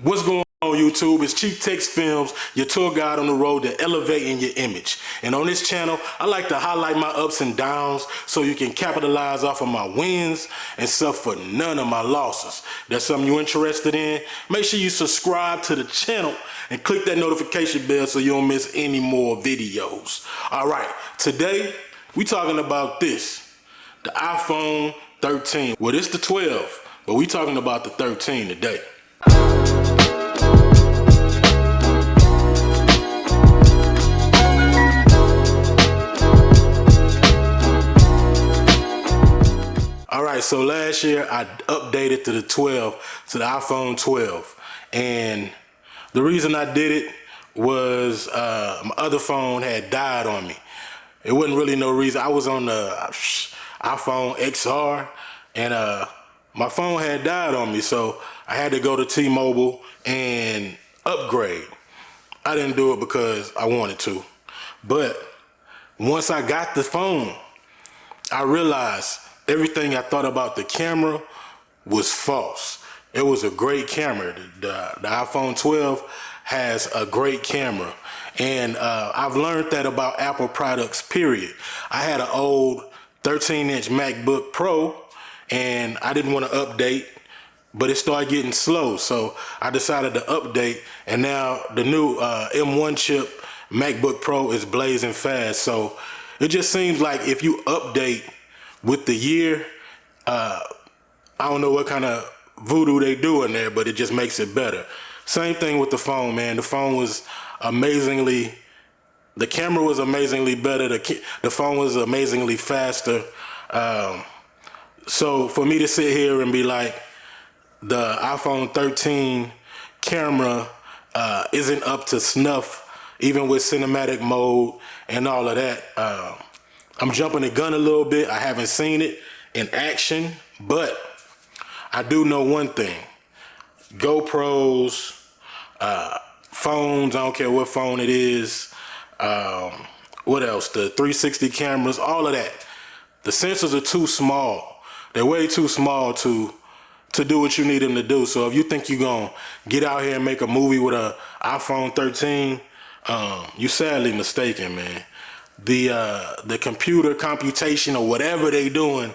What's going on, YouTube? It's CHIEFTEXX Films, your tour guide on the road to elevating your image. And on this channel, I like to highlight my ups and downs so you can capitalize off of my wins and suffer none of my losses. That's something you're interested in? Make sure you subscribe to the channel and click that notification bell so you don't miss any more videos. All right, today we talking about this, the iPhone 13. Well, it's the 12, but we talking about the 13 today. Alright, so last year I updated to the 12, to the iPhone 12. And the reason I did it was my other phone had died on me. It wasn't really no reason. I was on the iPhone XR and my phone had died on me, so I had to go to T-Mobile and upgrade. I didn't do it because I wanted to. But once I got the phone, I realized everything I thought about the camera was false. It was a great camera. The iPhone 12 has a great camera. And I've learned that about Apple products, period. I had an old 13-inch MacBook Pro, and I didn't want to update, but it started getting slow. So I decided to update, and now the new M1 chip MacBook Pro is blazing fast. So it just seems like if you update with the year, I don't know what kind of voodoo they do in there, but it just makes it better. Same thing with the phone, man. The phone was amazingly, the camera was amazingly better. The phone was amazingly faster. So for me to sit here and be like, the iPhone 13 camera isn't up to snuff, even with cinematic mode and all of that, I'm jumping the gun a little bit. I haven't seen it in action, but I do know one thing. GoPros, phones, I don't care what phone it is, what else? The 360 cameras, all of that. The sensors are too small. They're way too small to do what you need them to do. So if you think you're going to get out here and make a movie with an iPhone 13, you're sadly mistaken, man. The computer computation or whatever they doing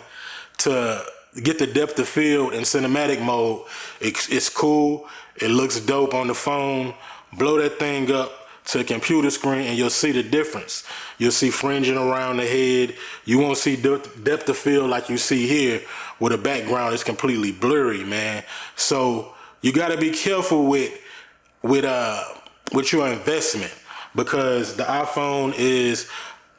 to get the depth of field in cinematic mode, it's cool. It looks dope on the phone. Blow that thing up to a computer screen and you'll see the difference. You'll see fringing around the head. You won't see depth of field like you see here, where the background is completely blurry, man. So you got to be careful with your investment, because the iPhone is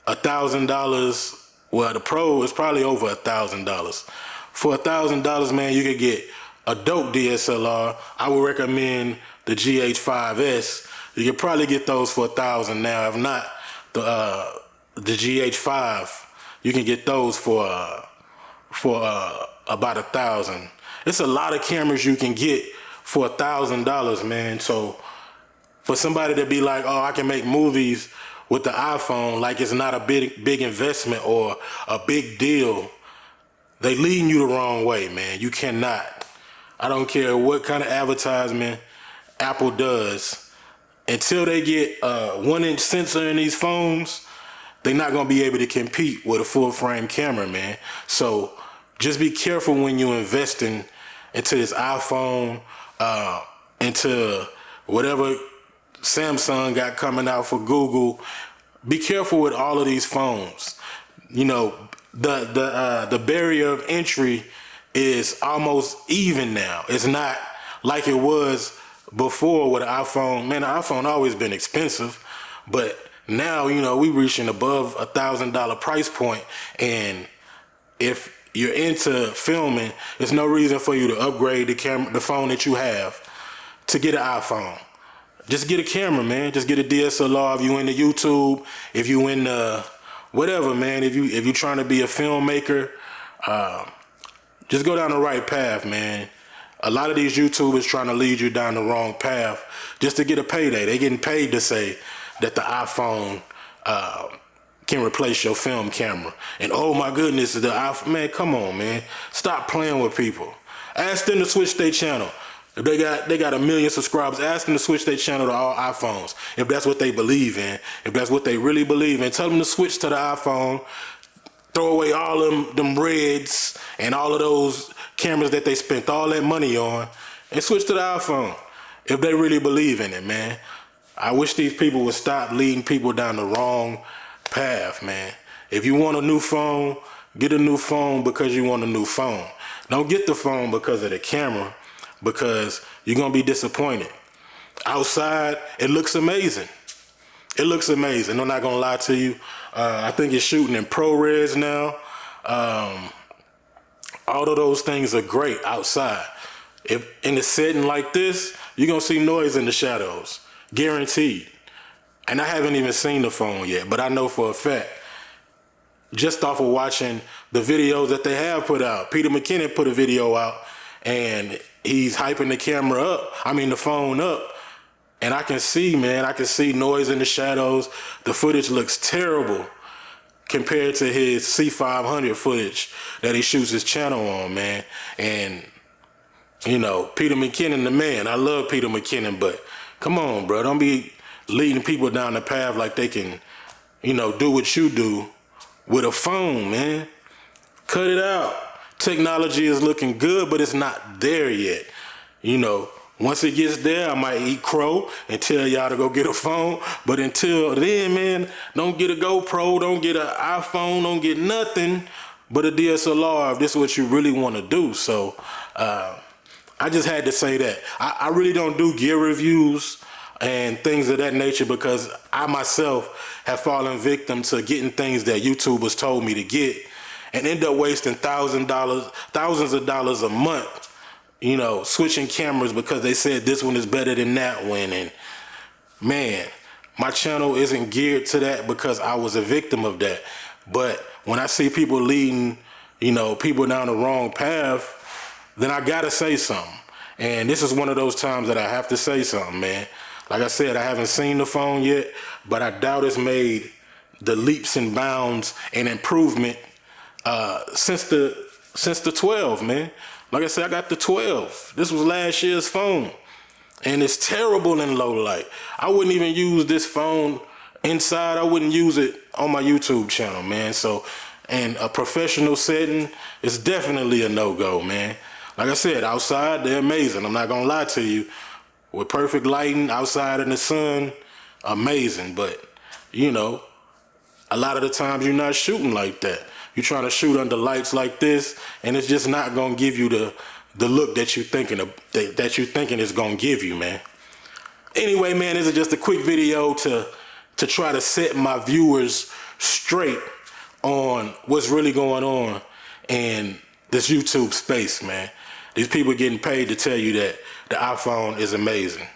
$1,000. Well, the Pro is probably over $1,000. For $1,000, man, you could get a dope DSLR. I would recommend the GH5S. You could probably get those for $1,000 now. If not, the GH5, you can get those for about $1,000. It's a lot of cameras you can get for $1,000, man. So for somebody to be like, oh, I can make movies with the iPhone like it's not a big investment or a big deal, they leading you the wrong way, man. You cannot. I don't care what kind of advertisement Apple does. Until they get a 1-inch sensor in these phones, they're not going to be able to compete with a full-frame camera, man. So just be careful when you're investing into this iPhone, into whatever Samsung got coming out for Google. Be careful with all of these phones. You know, the barrier of entry is almost even now. It's not like it was before with the iPhone. Man, the iPhone always been expensive, but now, you know, we reaching above $1,000 price point, and if you're into filming, there's no reason for you to upgrade the phone that you have to get an iPhone. Just get a camera, man. Just get a DSLR if you into YouTube, if you into whatever, man. If you trying to be a filmmaker, just go down the right path, man. A lot of these YouTubers trying to lead you down the wrong path just to get a payday. They getting paid to say that the iPhone can replace your film camera. And oh my goodness, the iPhone, man, come on, man. Stop playing with people. Ask them to switch their channel. If they got 1 million subscribers, ask them to switch their channel to all iPhones. If that's what they believe in, if that's what they really believe in, tell them to switch to the iPhone. Throw away all them Reds and all of those cameras that they spent all that money on, and switch to the iPhone if they really believe in it, man. I wish these people would stop leading people down the wrong path, man. If you want a new phone, get a new phone because you want a new phone. Don't get the phone because of the camera, because you're going to be disappointed. Outside, it looks amazing. It looks amazing. I'm not going to lie to you. I think it's shooting in ProRes now. All of those things are great outside. If in a setting like this, you're going to see noise in the shadows. Guaranteed. And I haven't even seen the phone yet, but I know for a fact, just off of watching the videos that they have put out. Peter McKinnon put a video out, and he's hyping the camera up, the phone up, and I can see, man, I can see noise in the shadows. The footage looks terrible compared to his C500 footage that he shoots his channel on, man. And, Peter McKinnon, the man. I love Peter McKinnon, but come on, bro. Don't be leading people down the path like they can, do what you do with a phone, man. Cut it out. Technology is looking good, but it's not there yet. Once it gets there, I might eat crow and tell y'all to go get a phone. But until then, man, don't get a GoPro, don't get an iPhone, don't get nothing but a DSLR if this is what you really want to do. So I just had to say that. I really don't do gear reviews and things of that nature because I myself have fallen victim to getting things that YouTubers told me to get and end up wasting thousands of dollars a month, switching cameras because they said this one is better than that one. And man, my channel isn't geared to that because I was a victim of that. But when I see people leading, people down the wrong path, then I gotta say something. And this is one of those times that I have to say something, man. Like I said, I haven't seen the phone yet, but I doubt it's made the leaps and bounds and improvement since the 12, man. Like I said, I got the 12. This was last year's phone, and it's terrible in low light. I wouldn't even use this phone inside. I wouldn't use it on my YouTube channel, man. So, in a professional setting, it's definitely a no-go, man. Like I said, outside, they're amazing. I'm not gonna lie to you. With perfect lighting outside in the sun, amazing. But, a lot of the times you're not shooting like that. You're trying to shoot under lights like this, and it's just not gonna give you the look that you're thinking is gonna give you, man. Anyway, man, this is just a quick video to try to set my viewers straight on what's really going on in this YouTube space, man. These people getting paid to tell you that the iPhone is amazing.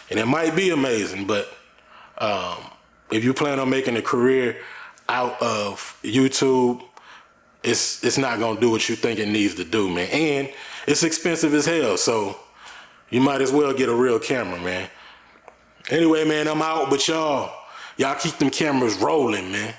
And it might be amazing, but if you plan on making a career out of YouTube, it's not gonna do what you think it needs to do, man. And it's expensive as hell, so you might as well get a real camera, man. Anyway, man, I'm out, but y'all keep them cameras rolling, man.